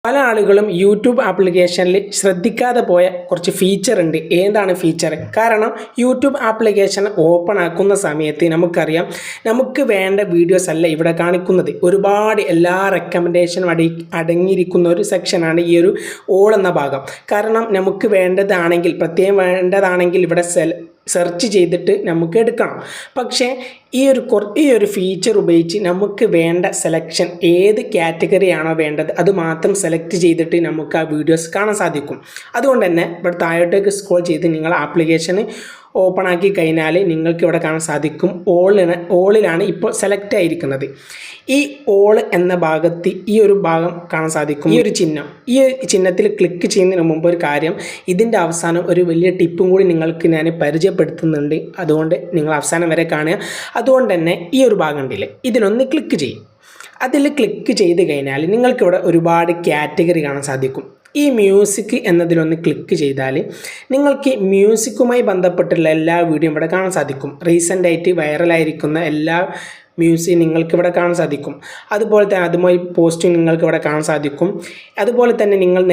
പല ആളുകളും യൂട്യൂബ് ആപ്ലിക്കേഷനിൽ ശ്രദ്ധിക്കാതെ പോയ കുറച്ച് ഫീച്ചർ ഉണ്ട്. ഏതാണ് ഫീച്ചർ? കാരണം യൂട്യൂബ് ആപ്ലിക്കേഷൻ ഓപ്പൺ ആക്കുന്ന സമയത്ത് നമുക്കറിയാം, നമുക്ക് വേണ്ട വീഡിയോസ് അല്ല ഇവിടെ കാണിക്കുന്നത്. ഒരുപാട് എല്ലാ റെക്കമെൻഡേഷനും അടങ്ങിയിരിക്കുന്ന ഒരു സെക്ഷനാണ് ഈ ഒരു ഓൾ എന്ന ഭാഗം. കാരണം നമുക്ക് വേണ്ടതാണെങ്കിൽ, പ്രത്യേകം വേണ്ടതാണെങ്കിൽ ഇവിടെ സെർച്ച് ചെയ്തിട്ട് നമുക്ക് എടുക്കണം. പക്ഷേ ഈ ഒരു ഫീച്ചർ ഉപയോഗിച്ച് നമുക്ക് വേണ്ട സെലക്ഷൻ, ഏത് കാറ്റഗറിയാണോ വേണ്ടത് അത് മാത്രം സെലക്ട് ചെയ്തിട്ട് നമുക്ക് ആ വീഡിയോസ് കാണാൻ സാധിക്കും. അതുകൊണ്ട് തന്നെ ഇവിടെ താഴോട്ടേക്ക് സ്ക്രോൾ ചെയ്ത് നിങ്ങൾ ആപ്ലിക്കേഷന് ഓപ്പൺ ആക്കി കഴിഞ്ഞാൽ നിങ്ങൾക്ക് ഇവിടെ കാണാൻ സാധിക്കും ഓളിലാണ് ഇപ്പോൾ സെലക്ട് ആയിരിക്കുന്നത്. ഈ ഓൾ എന്ന ഭാഗത്ത് ഈ ഒരു ഭാഗം കാണാൻ സാധിക്കും. ഈ ചിഹ്നത്തിൽ ക്ലിക്ക് ചെയ്യുന്നതിന് മുമ്പ് ഒരു കാര്യം, ഇതിൻ്റെ അവസാനം ഒരു വലിയ ടിപ്പും കൂടി നിങ്ങൾക്ക് ഞാൻ പരിചയപ്പെടുത്തുന്നുണ്ട്. അതുകൊണ്ട് നിങ്ങൾ അവസാനം വരെ കാണുക. അതുകൊണ്ട് തന്നെ ഈ ഒരു ഭാഗം ഉണ്ടല്ലേ, ഇതിലൊന്ന് ക്ലിക്ക് ചെയ്യും. അതിൽ ക്ലിക്ക് ചെയ്ത് കഴിഞ്ഞാൽ നിങ്ങൾക്കിവിടെ ഒരുപാട് കാറ്റഗറി കാണാൻ സാധിക്കും. ഈ മ്യൂസിക് എന്നതിലൊന്ന് ക്ലിക്ക് ചെയ്താൽ നിങ്ങൾക്ക് മ്യൂസിക്കുമായി ബന്ധപ്പെട്ടുള്ള എല്ലാ വീഡിയോയും ഇവിടെ കാണാൻ സാധിക്കും. റീസെൻ്റായിട്ട് വൈറലായിരിക്കുന്ന എല്ലാ മ്യൂസിക് നിങ്ങൾക്ക് ഇവിടെ കാണാൻ സാധിക്കും. അതുപോലെ തന്നെ അതുമായി പോസ്റ്റ് നിങ്ങൾക്ക് ഇവിടെ കാണാൻ സാധിക്കും. അതുപോലെ തന്നെ നിങ്ങൾ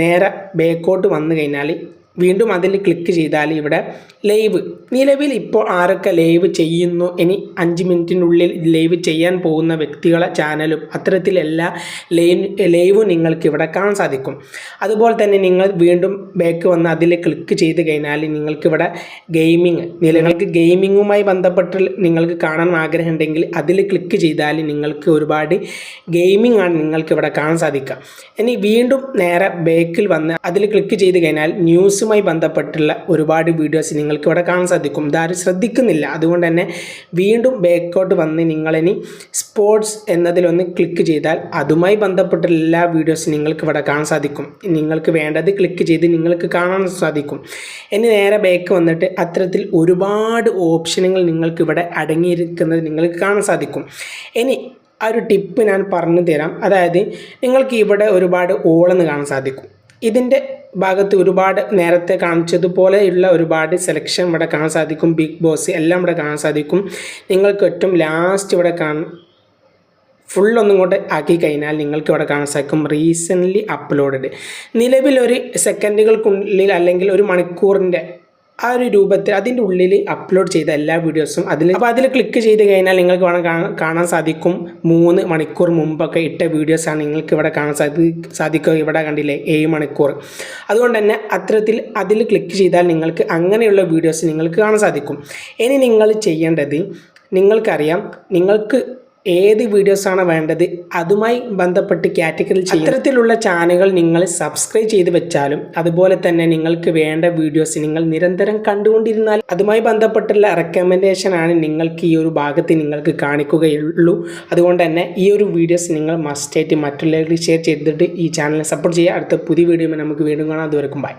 നേരെ ബാക്കോട്ട് വന്നു കഴിഞ്ഞാൽ വീണ്ടും അതിൽ ക്ലിക്ക് ചെയ്താൽ ഇവിടെ ലൈവ്, നിലവിൽ ഇപ്പോൾ ആരൊക്കെ ലൈവ് ചെയ്യുന്നു, ഇനി 5 മിനിറ്റിനുള്ളിൽ ലൈവ് ചെയ്യാൻ പോകുന്ന വ്യക്തികളെ ചാനലും അത്തരത്തിലെല്ലാ ലൈവും നിങ്ങൾക്ക് ഇവിടെ കാണാൻ സാധിക്കും. അതുപോലെ തന്നെ നിങ്ങൾ വീണ്ടും ബാക്ക് വന്ന് അതിൽ ക്ലിക്ക് ചെയ്ത് കഴിഞ്ഞാൽ നിങ്ങൾക്കിവിടെ നിങ്ങൾക്ക് ഗെയിമിങ്ങുമായി ബന്ധപ്പെട്ട് നിങ്ങൾക്ക് കാണാൻ ആഗ്രഹമുണ്ടെങ്കിൽ അതിൽ ക്ലിക്ക് ചെയ്താൽ നിങ്ങൾക്ക് ഒരുപാട് ഗെയിമിംഗ് ആണ് നിങ്ങൾക്ക് ഇവിടെ കാണാൻ സാധിക്കുക. ഇനി വീണ്ടും നേരെ ബാക്കിൽ വന്ന് അതിൽ ക്ലിക്ക് ചെയ്ത് കഴിഞ്ഞാൽ ന്യൂസുമായി ബന്ധപ്പെട്ടുള്ള ഒരുപാട് വീഡിയോസ് നിങ്ങൾക്ക് ഇവിടെ കാണാൻ സാധിക്കും. ഇതാരും ശ്രദ്ധിക്കുന്നില്ല. അതുകൊണ്ട് തന്നെ വീണ്ടും ബാക്കോട്ട് വന്ന് നിങ്ങളിനി സ്പോർട്സ് എന്നതിലൊന്ന് ക്ലിക്ക് ചെയ്താൽ അതുമായി ബന്ധപ്പെട്ടുള്ള എല്ലാ വീഡിയോസും നിങ്ങൾക്ക് ഇവിടെ കാണാൻ സാധിക്കും. നിങ്ങൾക്ക് വേണ്ടത് ക്ലിക്ക് ചെയ്ത് നിങ്ങൾക്ക് കാണാൻ സാധിക്കും. ഇനി നേരെ ബാക്ക് വന്നിട്ട് അത്തരത്തിൽ ഒരുപാട് ഓപ്ഷനുകൾ നിങ്ങൾക്ക് ഇവിടെ അടങ്ങിയിരിക്കുന്നത് നിങ്ങൾക്ക് കാണാൻ സാധിക്കും. ഇനി ആ ഒരു ടിപ്പ് ഞാൻ പറഞ്ഞു തരാം. അതായത് നിങ്ങൾക്ക് ഇവിടെ ഒരുപാട് ഓളെന്ന് കാണാൻ സാധിക്കും. ഇതിൻ്റെ ഭാഗത്ത് ഒരുപാട് നേരത്തെ കാണിച്ചതുപോലെയുള്ള ഒരുപാട് സെലക്ഷൻ ഇവിടെ കാണാൻ സാധിക്കും. ബിഗ് ബോസ് എല്ലാം ഇവിടെ കാണാൻ സാധിക്കും. നിങ്ങൾക്ക് ഏറ്റവും ലാസ്റ്റ് ഇവിടെ ഫുള്ളൊന്നും കൂടെ ആക്കി കഴിഞ്ഞാൽ നിങ്ങൾക്ക് ഇവിടെ കാണാൻ സാധിക്കും റീസെൻ്റ്ലി അപ്ലോഡഡ്. നിലവിലൊരു സെക്കൻഡുകൾക്കുള്ളിൽ അല്ലെങ്കിൽ ഒരു മണിക്കൂറിൻ്റെ ആ ഒരു രൂപത്തിൽ അതിൻ്റെ ഉള്ളിൽ അപ്ലോഡ് ചെയ്ത എല്ലാ വീഡിയോസും അതിൽ ക്ലിക്ക് ചെയ്ത് കഴിഞ്ഞാൽ നിങ്ങൾക്ക് കാണാൻ സാധിക്കും 3 മണിക്കൂർ മുമ്പൊക്കെ ഇട്ട വീഡിയോസാണ് നിങ്ങൾക്ക് ഇവിടെ കാണാൻ സാധിക്കുക. ഇവിടെ കണ്ടില്ലേ 7 മണിക്കൂർ. അതുകൊണ്ട് തന്നെ അത്തരത്തിൽ അതിൽ ക്ലിക്ക് ചെയ്താൽ നിങ്ങൾക്ക് അങ്ങനെയുള്ള വീഡിയോസ് നിങ്ങൾക്ക് കാണാൻ സാധിക്കും. ഇനി നിങ്ങൾ ചെയ്യേണ്ടത്, നിങ്ങൾക്കറിയാം നിങ്ങൾക്ക് ഏത് വീഡിയോസാണ് വേണ്ടത് അതുമായി ബന്ധപ്പെട്ട് കാറ്റഗറി അത്തരത്തിലുള്ള ചാനലുകൾ നിങ്ങൾ സബ്സ്ക്രൈബ് ചെയ്ത് വെച്ചാലും അതുപോലെ തന്നെ നിങ്ങൾക്ക് വേണ്ട വീഡിയോസ് നിങ്ങൾ നിരന്തരം കണ്ടുകൊണ്ടിരുന്നാൽ അതുമായി ബന്ധപ്പെട്ടുള്ള റെക്കമെൻഡേഷനാണ് നിങ്ങൾക്ക് ഈ ഒരു ഭാഗത്ത് നിങ്ങൾക്ക് കാണിക്കുകയുള്ളൂ. അതുകൊണ്ട് തന്നെ ഈ ഒരു വീഡിയോസ് നിങ്ങൾ മസ്റ്റായിട്ട് മറ്റുള്ളവർക്ക് ഷെയർ ചെയ്തിട്ട് ഈ ചാനലിനെ സപ്പോർട്ട് ചെയ്യുക. അടുത്ത പുതിയ വീഡിയോ നമുക്ക് വീണ്ടും കാണാം. അതുവരെക്കും ബൈ.